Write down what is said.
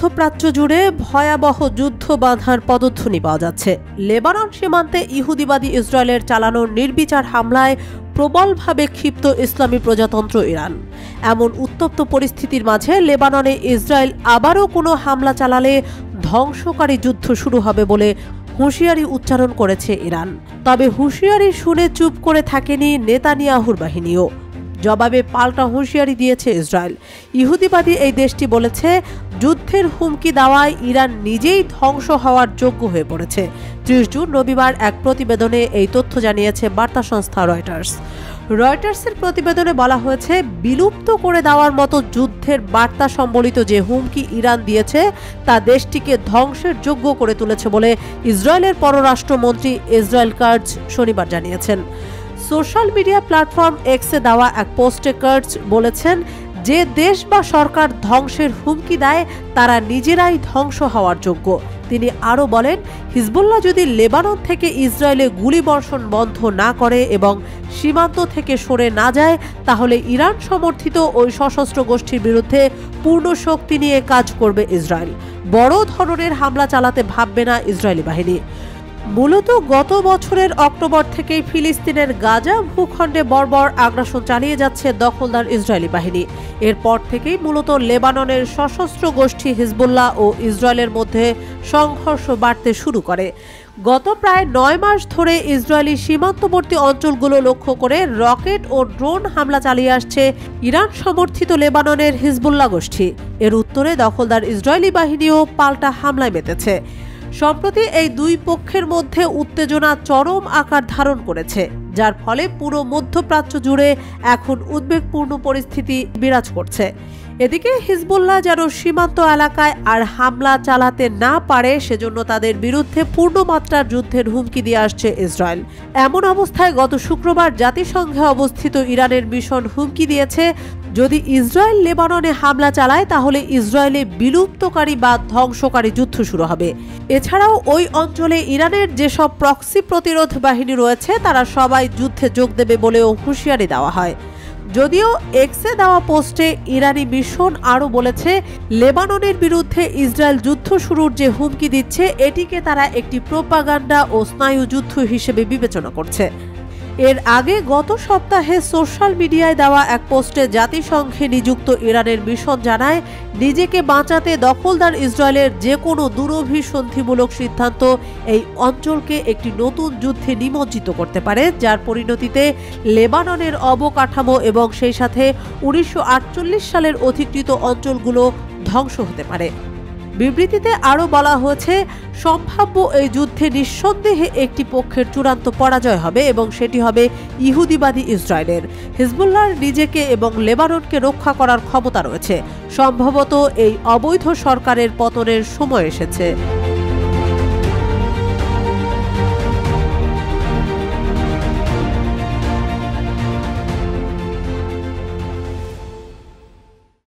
মধ্যপ্রাচ্য জুড়ে ভয়াবহ যুদ্ধ বাঁধার পদধ্বনি পাওয়া যাচ্ছে। লেবানন সীমান্তে ইহুদিবাদী ইসরায়েলের চালানো নির্বিচার হামলায় প্রবলভাবে ক্ষিপ্ত ইসলামী প্রজাতন্ত্র ইরান। এমন উত্তপ্ত পরিস্থিতির মাঝে লেবাননে ইসরায়েল আবারও কোনো হামলা চালালে ধ্বংসকারী যুদ্ধ শুরু হবে বলে হুঁশিয়ারি উচ্চারণ করেছে ইরান। তবে হুঁশিয়ারি শুনে চুপ করে থাকেনি নেতানিয়াহুর বাহিনীও। জবাবে পাল্টা হুঁশিয়ারি দিয়েছে ইসরায়েল। ইহুদিবাদী এই দেশটি বলেছে, যুদ্ধের হুমকি দেওয়ায় ইরান নিজেই ধ্বংস হওয়ার যোগ্য হয়ে পড়েছে। 30 জুন রবিবার এক প্রতিবেদনে এই তথ্য জানিয়েছে বার্তা সংস্থা রয়টার্স। রয়টার্সের প্রতিবেদনে বলা হয়েছে, বিলুপ্ত করে দেওয়ার মতো যুদ্ধের বার্তা সম্বলিত যে হুমকি ইরান দিয়েছে তা দেশটিকে ধ্বংসের যোগ্য করে তুলেছে বলে ইসরায়েলের পররাষ্ট্রমন্ত্রী ইসরায়েল কাটজ শনিবার জানিয়েছেন। সোশ্যাল মিডিয়া প্ল্যাটফর্ম এক্সে দেওয়া এক পোস্টে কাটজ বলেছেন, যে দেশ বা সরকার ধ্বংসের হুমকি দেয় তারা নিজেরাই ধ্বংস হওয়ার যোগ্য। তিনি আরও বলেন, হিজবুল্লাহ যদি লেবানন থেকে ইসরায়েলে গুলিবর্ষণ বন্ধ না করে এবং সীমান্ত থেকে সরে না যায়, তাহলে ইরান সমর্থিত ওই সশস্ত্র গোষ্ঠীর বিরুদ্ধে পূর্ণ শক্তি নিয়ে কাজ করবে ইসরায়েল। বড় ধরনের হামলা চালাতে ভাববে না ইসরায়েলি বাহিনী। মূলত গত বছরের অক্টোবর থেকেই ফিলিস্তিনের গাজা ভূখণ্ডে বর্বর আগ্রাসন চালিয়ে যাচ্ছে দখলদার ইসরায়েলি বাহিনী। এরপর থেকেই মূলত লেবাননের সশস্ত্র গোষ্ঠী হিজবুল্লাহ ও ইসরায়েলের মধ্যে সংঘর্ষ বাড়তে শুরু করে। গত প্রায় 9 মাস ধরে ইসরায়েলি সীমান্তবর্তী অঞ্চলগুলো লক্ষ্য করে রকেট ও ড্রোন হামলা চালিয়ে আসছে ইরান সমর্থিত লেবাননের হিজবুল্লাহ গোষ্ঠী। এর উত্তরে দখলদার ইসরায়েলি বাহিনীও পাল্টা হামলায় মেতেছে। সম্প্রতি এই দুই পক্ষের মধ্যে উত্তেজনা চরম আকার ধারণ করেছে, যার ফলে পুরো মধ্যপ্রাচ্য জুড়ে এখন উদ্বেগপূর্ণ পরিস্থিতি বিরাজ করছে। এদিকে হিজবুল্লাহ যেন সীমান্ত এলাকায় আর হামলা চালাতে না পারে, সেজন্য তাদের বিরুদ্ধে পূর্ণমাত্রার যুদ্ধের হুমকি দিয়ে আসছে ইসরায়েল। এমন অবস্থায় গত শুক্রবার জাতিসংঘে অবস্থিত ইরানের মিশন হুমকি দিয়েছে, যদি ইসরায়েল লেবাননে হামলা চালায় তাহলে ইসরায়েলে বিলুপ্তকারী বা ধ্বংসকারী যুদ্ধ শুরু হবে। এছাড়াও ওই অঞ্চলে ইরানের যেসব প্রক্সি প্রতিরোধ বাহিনী রয়েছে তারা সবাই যুদ্ধে যোগ দেবে বলেও হুঁশিয়ারি দেওয়া হয়। যদিও এক্সে দেওয়া পোস্টে ইরানি মিশন আরও বলেছে, লেবাননের বিরুদ্ধে ইসরায়েল যুদ্ধ শুরুর যে হুমকি দিচ্ছে এটিকে তারা একটি প্রোপাগান্ডা ও স্নায়ু যুদ্ধ হিসেবে বিবেচনা করছে। এর আগে গত সপ্তাহে সোশ্যাল মিডিয়ায় দেওয়া এক পোস্টে জাতিসংঘে নিযুক্ত ইরানের মিশন জানায়, নিজেকে বাঁচাতে দখলদার ইসরায়েলের যে কোনো দুরভিসন্ধিমূলক সিদ্ধান্ত এই অঞ্চলকে একটি নতুন যুদ্ধে নিমজ্জিত করতে পারে, যার পরিণতিতে লেবাননের অবকাঠামো এবং সেই সাথে 1948 সালের অধিকৃত অঞ্চলগুলো ধ্বংস হতে পারে। বিবৃতিতে আরও বলা হয়েছে, সম্ভাব্য এই যুদ্ধে নিঃসন্দেহে একটি পক্ষের চূড়ান্ত পরাজয় হবে এবং সেটি হবে ইহুদিবাদী ইসরায়েলের। হিজবুল্লাহর নিজেকে এবং লেবাননকে রক্ষা করার ক্ষমতা রয়েছে। সম্ভবত এই অবৈধ সরকারের পতনের সময় এসেছে।